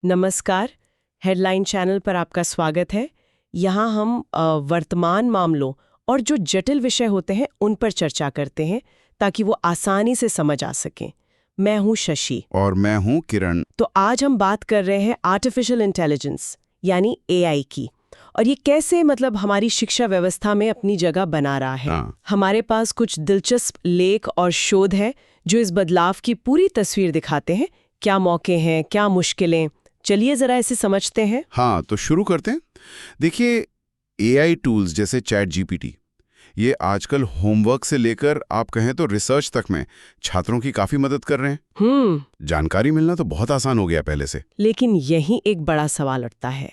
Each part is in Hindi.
नमस्कार। हेडलाइन चैनल पर आपका स्वागत है। यहाँ हम वर्तमान मामलों और जो जटिल विषय होते हैं उन पर चर्चा करते हैं ताकि वो आसानी से समझ आ सकें। मैं हूँ शशि और मैं हूँ किरण। तो आज हम बात कर रहे हैं आर्टिफिशियल इंटेलिजेंस यानी एआई की, और ये कैसे हमारी शिक्षा व्यवस्था में अपनी जगह बना रहा है। हमारे पास कुछ दिलचस्प लेख और शोध है जो इस बदलाव की पूरी तस्वीर दिखाते हैं। क्या मौके हैं, क्या मुश्किलें, चलिए जरा इसे समझते हैं। हाँ, तो शुरू करते हैं। देखिए, एआई टूल्स जैसे चैट जीपीटी ये आजकल होमवर्क से लेकर आप कहें तो रिसर्च तक में छात्रों की काफी मदद कर रहे हैं। जानकारी मिलना तो बहुत आसान हो गया पहले से। लेकिन यही एक बड़ा सवाल उठता है।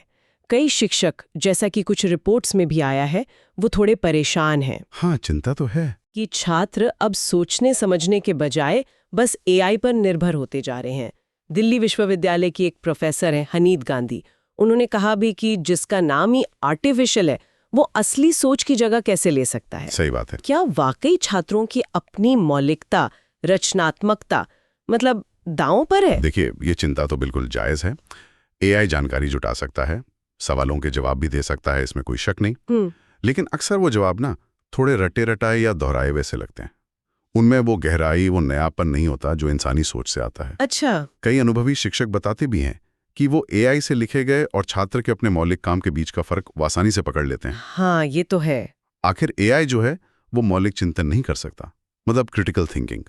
कई शिक्षक, जैसा कि कुछ रिपोर्ट्स में भी आया है, वो थोड़े परेशान हैं। हाँ, चिंता तो है कि छात्र अब सोचने समझने के बजाय बस एआई पर निर्भर होते जा रहे हैं। दिल्ली विश्वविद्यालय की एक प्रोफेसर है हनीत गांधी, उन्होंने कहा भी कि जिसका नाम ही आर्टिफिशियल है वो असली सोच की जगह कैसे ले सकता है। सही बात है। क्या वाकई छात्रों की अपनी मौलिकता, रचनात्मकता दांव पर है? देखिए, ये चिंता तो बिल्कुल जायज है। एआई जानकारी जुटा सकता है, सवालों के जवाब भी दे सकता है, इसमें कोई शक नहीं। लेकिन अक्सर वो जवाब ना थोड़े रटे रटाए या दोहराए वैसे लगते हैं। उनमें वो गहराई, वो नयापन नहीं होता जो इंसानी सोच से आता है। अच्छा। कई अनुभवी शिक्षक बताते भी हैं कि वो एआई से लिखे गए और छात्र के अपने मौलिक काम के बीच का फर्क आसानी से पकड़ लेते हैं। हाँ, ये तो है। आखिर एआई जो है वो मौलिक चिंतन नहीं कर सकता, क्रिटिकल थिंकिंग।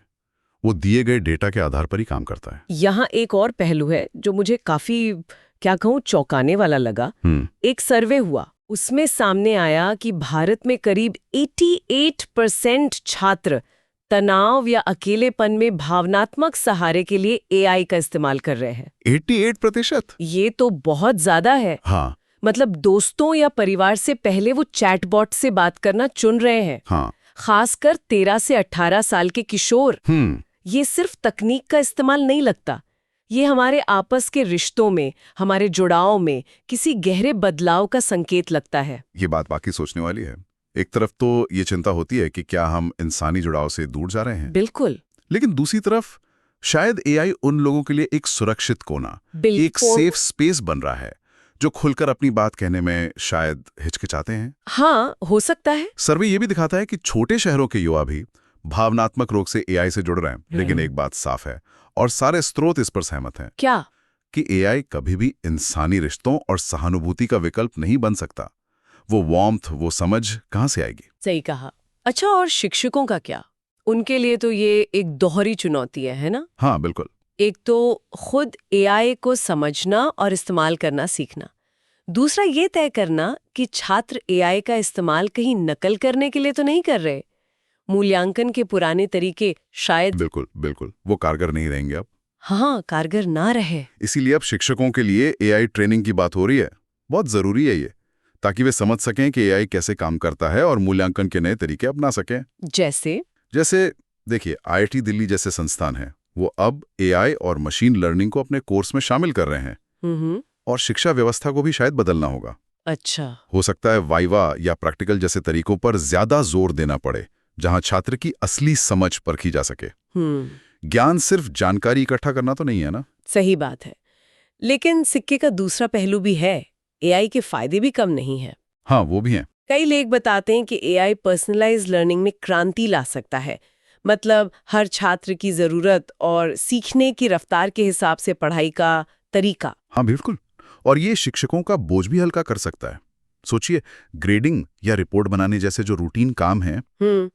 वो दिए गए डेटा के आधार पर ही काम करता है। यहाँ एक और पहलू है जो मुझे काफी, क्या कहूँ, चौंकाने वाला लगा। एक सर्वे हुआ, उसमें सामने आया कि भारत में करीब 88% छात्र तनाव या अकेलेपन में भावनात्मक सहारे के लिए एआई का इस्तेमाल कर रहे हैं। 88%? ये तो बहुत ज्यादा है। हाँ। दोस्तों या परिवार से पहले वो चैटबॉट से बात करना चुन रहे हैं। हाँ। खासकर 13 से 18 साल के किशोर। ये सिर्फ तकनीक का इस्तेमाल नहीं लगता, ये हमारे आपस के रिश्तों में, हमारे जुड़ाव में किसी गहरे बदलाव का संकेत लगता है। ये बात बाकी सोचने वाली है। एक तरफ तो ये चिंता होती है कि क्या हम इंसानी जुड़ाव से दूर जा रहे हैं। बिल्कुल। लेकिन दूसरी तरफ शायद एआई उन लोगों के लिए एक सुरक्षित कोना, एक सेफ स्पेस बन रहा है जो खुलकर अपनी बात कहने में शायद हिचकिचाते हैं। हाँ, हो सकता है। सर्वे ये भी दिखाता है कि छोटे शहरों के युवा भी भावनात्मक रोग से एआई से जुड़ रहे हैं। लेकिन एक बात साफ है, और सारे स्रोत इस पर सहमत हैं। क्या? कि एआई कभी भी इंसानी रिश्तों और सहानुभूति का विकल्प नहीं बन सकता। वो वार्मथ, वो समझ कहां से आएगी? सही कहा। अच्छा, और शिक्षकों का क्या? उनके लिए तो ये एक दोहरी चुनौती है ना? हाँ, बिल्कुल। एक तो खुद एआई को समझना और इस्तेमाल करना सीखना, दूसरा ये तय करना कि छात्र एआई का इस्तेमाल कहीं नकल करने के लिए तो नहीं कर रहे। मूल्यांकन के पुराने तरीके शायद बिल्कुल वो कारगर नहीं रहेंगे अब। हाँ, कारगर ना रहे। इसीलिए अब शिक्षकों के लिए एआई ट्रेनिंग की बात हो रही है। बहुत जरूरी है ये, ताकि वे समझ सकें कि एआई कैसे काम करता है और मूल्यांकन के नए तरीके अपना सकें। जैसे देखिए, आईआईटी दिल्ली जैसे संस्थान है, वो अब एआई और मशीन लर्निंग को अपने कोर्स में शामिल कर रहे हैं। और शिक्षा व्यवस्था को भी शायद बदलना होगा। अच्छा। हो सकता है वाइवा या प्रैक्टिकल जैसे तरीकों पर ज्यादा जोर देना पड़े, जहां छात्र की असली समझ परखी जा सके। ज्ञान सिर्फ जानकारी इकट्ठा करना तो नहीं है ना? सही बात है। लेकिन सिक्के का दूसरा पहलू भी है, एआई के फायदे भी कम नहीं है। हाँ, वो भी हैं। कई लेख बताते हैं कि एआई पर्सनलाइज्ड लर्निंग में क्रांति ला सकता है। हर छात्र की जरूरत और सीखने की रफ्तार के हिसाब से पढ़ाई का तरीका। हाँ, बिल्कुल। और ये शिक्षकों का बोझ भी हल्का कर सकता है। सोचिए, ग्रेडिंग या रिपोर्ट बनाने जैसे जो रूटीन काम हैं,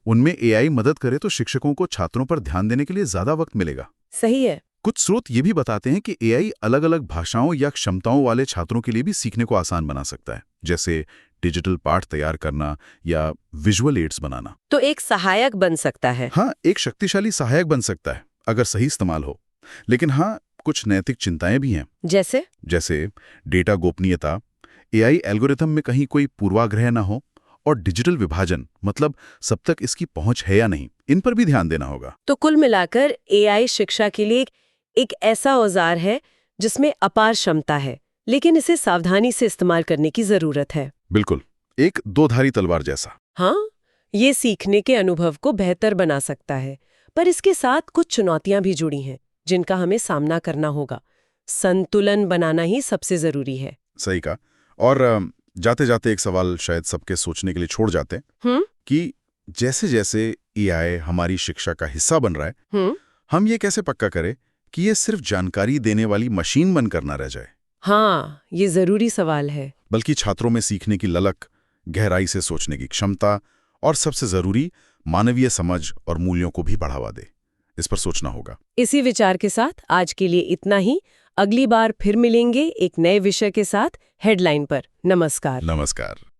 उनमें एआई मदद करे तो शिक्षकों को छात्रों पर ध्यान देने के लिए ज्यादा वक्त मिलेगा। सही है। कुछ स्रोत ये भी बताते हैं कि एआई अलग-अलग भाषाओं या क्षमताओं वाले छात्रों के लिए भी सीखने को आसान बना सकता है, जैसे डिजिटल पाठ तैयार करना या विजुअल एड्स बनाना। तो एक सहायक बन सकता है। हाँ, एक शक्तिशाली सहायक बन सकता है अगर सही इस्तेमाल हो। लेकिन हाँ, कुछ नैतिक चिंताएं भी हैं। जैसे डेटा गोपनीयता, एआई एल्गोरिथम में कहीं कोई पूर्वाग्रह ना हो, और डिजिटल विभाजन, सब तक इसकी पहुंच है या नहीं, इन पर भी ध्यान देना होगा। तो कुल मिलाकर एआई शिक्षा के लिए एक ऐसा औजार है जिसमें अपार क्षमता है, लेकिन इसे सावधानी से इस्तेमाल करने की जरूरत है। बिल्कुल, एक दो-धारी तलवार जैसा। हाँ, ये सीखने के अनुभव को बेहतर बना सकता है, पर इसके साथ कुछ चुनौतियां भी जुड़ी हैं जिनका हमें सामना करना होगा। संतुलन बनाना ही सबसे जरूरी है। सही कहा। और जाते जाते एक सवाल शायद सबके सोचने के लिए छोड़ जाते हैं कि जैसे जैसे एआई हमारी शिक्षा का हिस्सा बन रहा है, हम ये कैसे पक्का करें कि ये सिर्फ जानकारी देने वाली मशीन बनकर ना रह जाए। हाँ, ये जरूरी सवाल है। बल्कि छात्रों में सीखने की ललक, गहराई से सोचने की क्षमता और सबसे जरूरी मानवीय समझ और मूल्यों को भी बढ़ावा दे। इस पर सोचना होगा। इसी विचार के साथ आज के लिए इतना ही। अगली बार फिर मिलेंगे एक नए विषय के साथ हेडलाइन पर। नमस्कार। नमस्कार।